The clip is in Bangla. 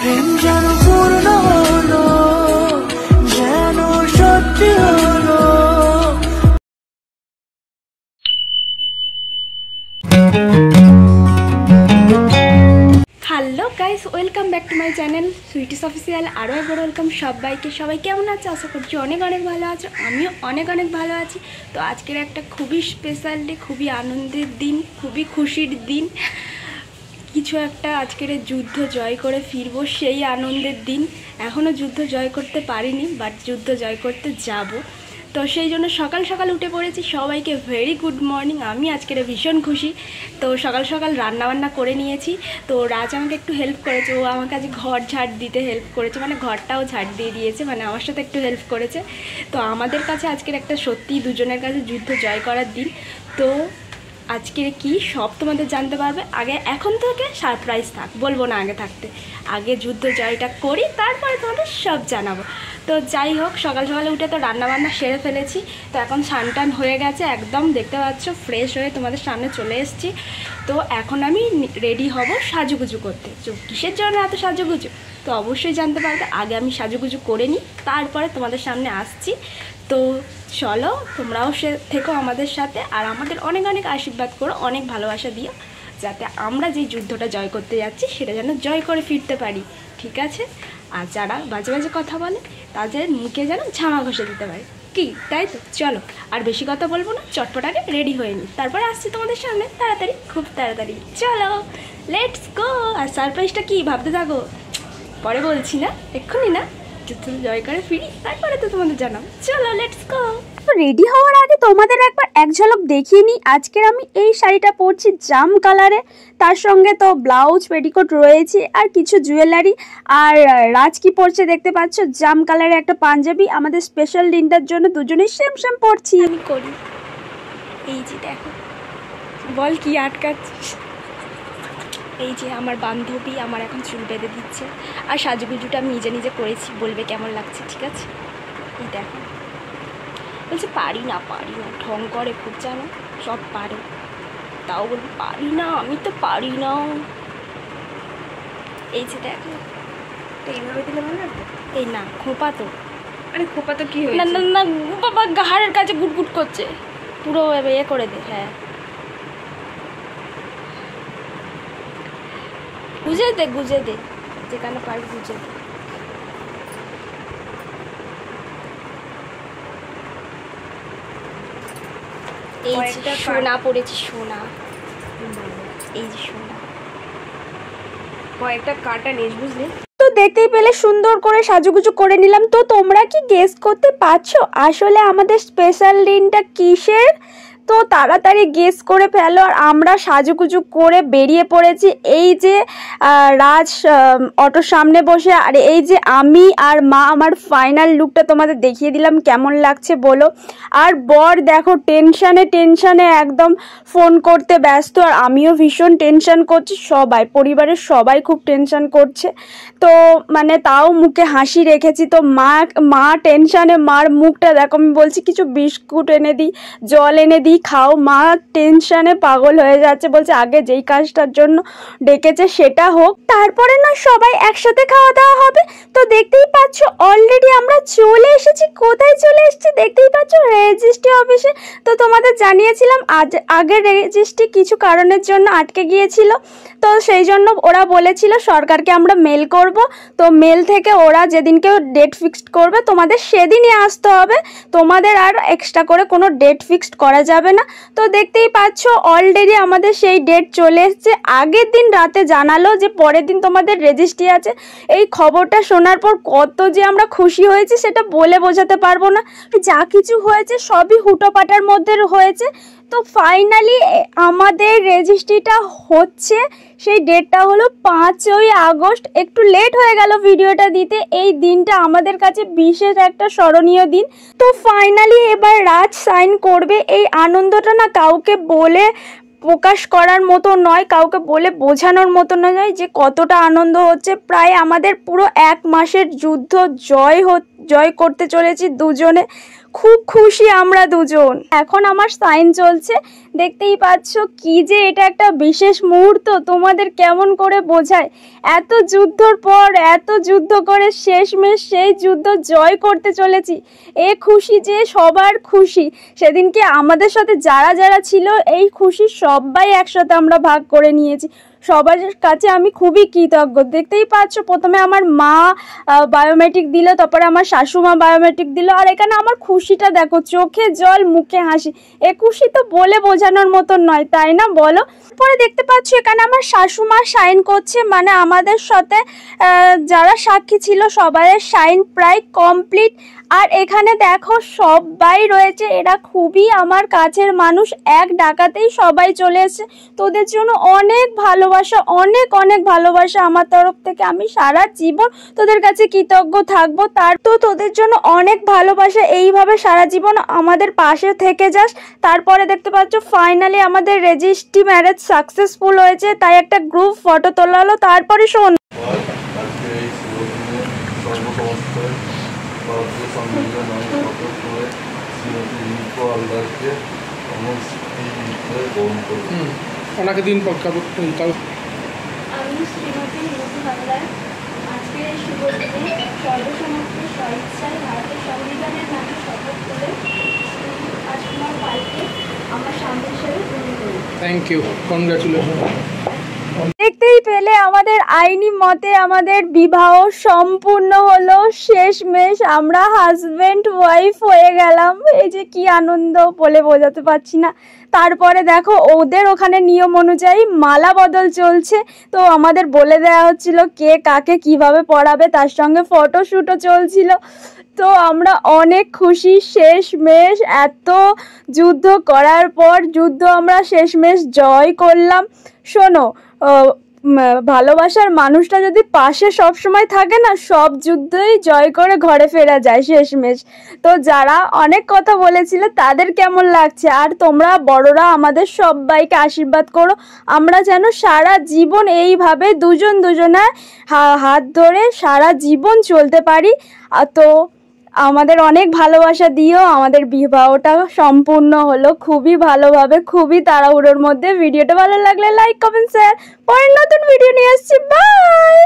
প্রেম যেন পূর্ণ হলো, যেন সত্যি হলো। Hello guys, welcome back to my channel sweeties official. আরও একবার ওয়েলকাম সবাইকে। সবাই কেমন আছে? আশা করছি অনেক অনেক ভালো আছো। আমিও অনেক অনেক ভালো আছি। তো আজকের একটা খুবই স্পেশাল ডে, খুবই আনন্দের দিন, খুবই খুশির দিন। কিছু একটা আজকের যুদ্ধ জয় করে ফিরবো, সেই আনন্দের দিন। এখনও যুদ্ধ জয় করতে পারিনি, বাট যুদ্ধ জয় করতে যাব। তো সেই জন্য সকাল সকাল উঠে পড়েছি। সবাইকে ভেরি গুড মর্নিং। আমি আজকের ভীষণ খুশি। তো সকাল সকাল রান্নাবান্না করে নিয়েছি। তো রাজ আমাকে একটু হেল্প করেছে, ও আমাকে আজ ঘর ঝাড় দিতে হেল্প করেছে, মানে ঘরটাও ঝাড় দিয়ে দিয়েছে, মানে আমার সাথে একটু হেল্প করেছে। তো আমাদের কাছে আজকের একটা সত্যি দুজনের কাছে যুদ্ধ জয় করার দিন। তো আজকের কি সব তোমাদের জানতে পারবে। আগে এখন থেকে সারপ্রাইজ থাক, বলবো না আগে থাকতে। আগে যুদ্ধ জয়টা করি, তারপরে তোমাদের সব জানাবো। তো যাই হোক, সকাল সকালে উঠে তো রান্নাবান্না সেরে ফেলেছি। তো এখন স্নান হয়ে গেছে, একদম দেখতে পাচ্ছ ফ্রেশ হয়ে তোমাদের সামনে চলে এসেছি। তো এখন আমি রেডি হব সাজুগুজু করতে। তো কিসের জন্য এত সাজুগুজু তো অবশ্যই জানতে পারবে। আগে আমি সাজুগুজু করে নিই, তারপরে তোমাদের সামনে আসছি। তো চলো, তোমরাও থেকো আমাদের সাথে, আর আমাদের অনেক অনেক আশীর্বাদ করো, অনেক ভালোবাসা দিও, যাতে আমরা যেই যুদ্ধটা জয় করতে যাচ্ছি সেটা যেন জয় করে ফিরতে পারি, ঠিক আছে? আর যারা বাজে বাজে কথা বলে তাদের মুখে যেন ঝামা ঘষে দিতে পারে, কি তাই তো? চলো, আর বেশি কথা বলবো না, চটপট আগে রেডি হয়ে নিই, তারপরে আসছি তোমাদের সামনে তাড়াতাড়ি, খুব তাড়াতাড়ি। চলো, লেটস গো। আর সারপ্রাইজটা কি ভাবতে থাকো, পরে বলছি না, এক্ষুনি না, যুদ্ধ জয় করে ফিরি, তারপরে তো তোমাদের জানাবো। চলো, লেটস গো। রেডি হওয়ার আগে তোমাদের একবার এক ঝলক দেখিয়ে নিই। আজকের আমি এই শাড়িটা পরছি জাম কালারে, তার সঙ্গে তো ব্লাউজ পেটিকোট রয়েছে আর কিছু জুয়েলারি। আর রাজ কি পরছে দেখতে পাচ্ছ, জাম কালারে একটা পাঞ্জাবি। আমাদের স্পেশাল দিনটার জন্য দুজনেই সেম সেম পরছি। আমি করি এই যে দেখো, বল কি আটকাচ্ছিস? এই যে আমার বান্ধবী আমার এখন চুল বেঁধে দিচ্ছে, আর সাজুগুজুটা আমি নিজে নিজে করেছি, বলবে কেমন লাগছে, ঠিক আছে? এই দেখো, বলছে পারি না ঢং করে খুব, জানো, সব পারে, তাও বলবো পারি না, আমি তো পারি না। এই যে দেখো, এইভাবে দিলে ভালো লাগবে। এই না, খোপা তো, আরে খোপা তো কি হয়েছে? না না না বাবা, ঘাড়ের কাছে গুটগুট করছে, পুরো এ করে দে। হ্যাঁ, গুজে দে যেখানে পারি, গুজে দে। এই যে সোনা পড়েছি, সোনা, এই যে সোনা, কয়েকটা কাটা নিস, বুঝলি? তো দেখতেই পেলে সুন্দর করে সাজুগুজু করে নিলাম। তো তোমরা কি গেস করতে পারছো আসলে আমাদের স্পেশাল দিনটা কিসের? তো তাড়াতাড়ি গেস করে ফেলো। আর আমরা সাজুগুজু করে বেরিয়ে পড়েছি। এই যে রাজ অটোর সামনে বসে, আর এই যে আমি আর মা। আমার ফাইনাল লুকটা তোমাদের দেখিয়ে দিলাম, কেমন লাগছে বলো। আর বর দেখো টেনশানে একদম ফোন করতে ব্যস্ত, আর আমিও ভীষণ টেনশান করছি, সবাই পরিবারের সবাই খুব টেনশান করছে। তো মানে তাও মুখে হাসি রেখেছি। তো মা টেনশানে, মার মুখটা দেখো, আমি বলছি কিছু বিস্কুট এনে দিই, জল এনে দিই, খাও। মা টেনশানে পাগল হয়ে যাচ্ছে, বলছে আগে যেই কাজটার জন্য ডেকেছে সেটা হোক, তারপরে না সবাই একসাথে খাওয়া দাওয়া হবে। তো দেখতেই পাচ্ছ অলরেডি আমরা চলে এসেছি। কোথায় চলে এসেছি দেখতেই পাচ্ছ, রেজিস্ট্রি অফিসে। তো তোমাদের জানিয়েছিলাম আগের রেজিস্ট্রি কিছু কারণের জন্য আটকে গিয়েছিল। তো সেই জন্য ওরা বলেছিল সরকারকে আমরা মেল করব। তো মেল থেকে ওরা যেদিনকে ডেট ফিক্সড করবে তোমাদের সেদিনই আসতে হবে, তোমাদের আর এক্সট্রা করে কোনো ডেট ফিক্সড করা যাবে না। তো দেখতেই পাচ্ছ অলরেডি আমাদের সেই ডেট চলে এসেছে। আগের দিন রাতে জানালো যে পরের দিন তোমাদের রেজিস্ট্রি আছে। এই খবরটা শোনার পর কত যে আমরা খুশি হয়েছি সেটা বলে বোঝাতে পারবো না। যা কিছু হয়েছে সবই হুটোপাটার মধ্যে হয়েছে। তো ফাইনালি আমাদের রেজিস্ট্রিটা হচ্ছে, সেই ডেটটা হলো 5ই আগস্ট। একটু লেট হয়ে গেল ভিডিওটা দিতে, এই দিনটা আমাদের কাছে বিশেষ একটা স্মরণীয় দিন। তো ফাইনালি এবার রাজ সাইন করবে। এই আনন্দটা না কাউকে বলে প্রকাশ করার মতো নয়, কাউকে বলে বোঝানোর মতো নয় যে কতটা আনন্দ হচ্ছে। প্রায় আমাদের পুরো 1 মাসের যুদ্ধ জয় করতে চলেছি দুজনে। খুব খুশি আমরা দুজন। এখন আমার সাইন চলছে, দেখতেই পাচ্ছ। কি যে এটা একটা বিশেষ মুহূর্ত, তোমাদের কেমন করে বোঝায়। এত যুদ্ধর পর এত যুদ্ধ করে শেষমেশ সেই যুদ্ধ জয় করতে চলেছি। এ খুশি যে সবার খুশি। সেদিনকে আমাদের সাথে যারা যারা ছিল এই খুশি সবাই একসাথে আমরা ভাগ করে নিয়েছি। সবার কাছে আমি খুবই কৃতজ্ঞ। দেখতেই পাচ্ছ প্রথমে আমার মা বায়োমেট্রিক দিল, তারপরে আমার শাশুমা বায়োমেট্রিক দিল। আর এখানে আমার খুশিটা দেখো, চোখে জল মুখে হাসি। এ খুশি তো বলে বোঝানোর মতন নয়, তাই না বলো? পরে দেখতে পাচ্ছ এখানে আমার শাশুমা সাইন করছে, মানে আমাদের সাথে যারা সাক্ষী ছিল সবাই সাইন প্রায় কমপ্লিট। আর এখানে দেখো সবাই রয়েছে, এরা খুবই আমার কাছের মানুষ। এক ডাকাতেই সবাই চলে এসেছে। তোদের জন্য অনেক ভালোবাসা, অনেক অনেক ভালোবাসা আমার তরফ থেকে। আমি সারা জীবন তোদের কাছে কৃতজ্ঞ থাকবো। তার তো তোদের জন্য অনেক ভালোবাসা, এইভাবে সারা জীবন আমাদের পাশে থেকে যাস। তারপরে দেখতে পাচ্ছ ফাইনালি আমাদের রেজিস্ট্রি ম্যারেজ সাকসেসফুল হয়েছে, তাই একটা গ্রুপ ফটো তোলা হলো। তারপরে শোন, ওনাকে দিন পক্কা আমি শ্রীমতী রিতু হালদার আজকে শুভ দিনে সর্বসমক্ষে স্বইচ্ছায় ভারতের সংবিধানের নামে শপথ করে রাজকুমার পালকে আমার স্বামী হিসেবে গ্রহণ করি। Thank you, congratulation. দেখতেই পেলে আমাদের আইনি মতে আমাদের বিবাহ সম্পূর্ণ হলো। শেষমেশ আমরা হাজব্যান্ড ওয়াইফ হয়ে গেলাম। এই যে কি আনন্দ বলে বোঝাতে পারছি না। তারপরে দেখো ওদের ওখানে নিয়ম অনুযায়ী মালা বদল চলছে, তো আমাদের বলে দেওয়া হচ্ছিল কে কাকে কিভাবে পড়াবে, তার সঙ্গে ফটোশ্যুটও চলছিল। তো আমরা অনেক খুশি। শেষমেশ এত যুদ্ধ করার পর যুদ্ধ আমরা শেষমেশ জয় করলাম। শোনো, ভালোবাসার মানুষটা যদি পাশে সব সময় থাকে না, সব যুদ্ধই জয় করে ঘরে ফেরা যায় শেষমেশ। তো যারা অনেক কথা বলেছিল তাদের কেমন লাগছে, আর তোমরা বড়রা আমাদের সবাইকে আশীর্বাদ করো, আমরা যেন সারা জীবন এইভাবে দুজন দুজনের হাত ধরে সারা জীবন চলতে পারি। তো আমাদের অনেক ভালোবাসা দিও। আমাদের বিবাহটা সম্পূর্ণ হলো খুবই ভালোভাবে, খুবই তাড়াহুড়োর মধ্যে। ভিডিওটা ভালো লাগলে লাইক কমেন্ট শেয়ার। পরের নতুন ভিডিও নিয়ে আসছি। বাই।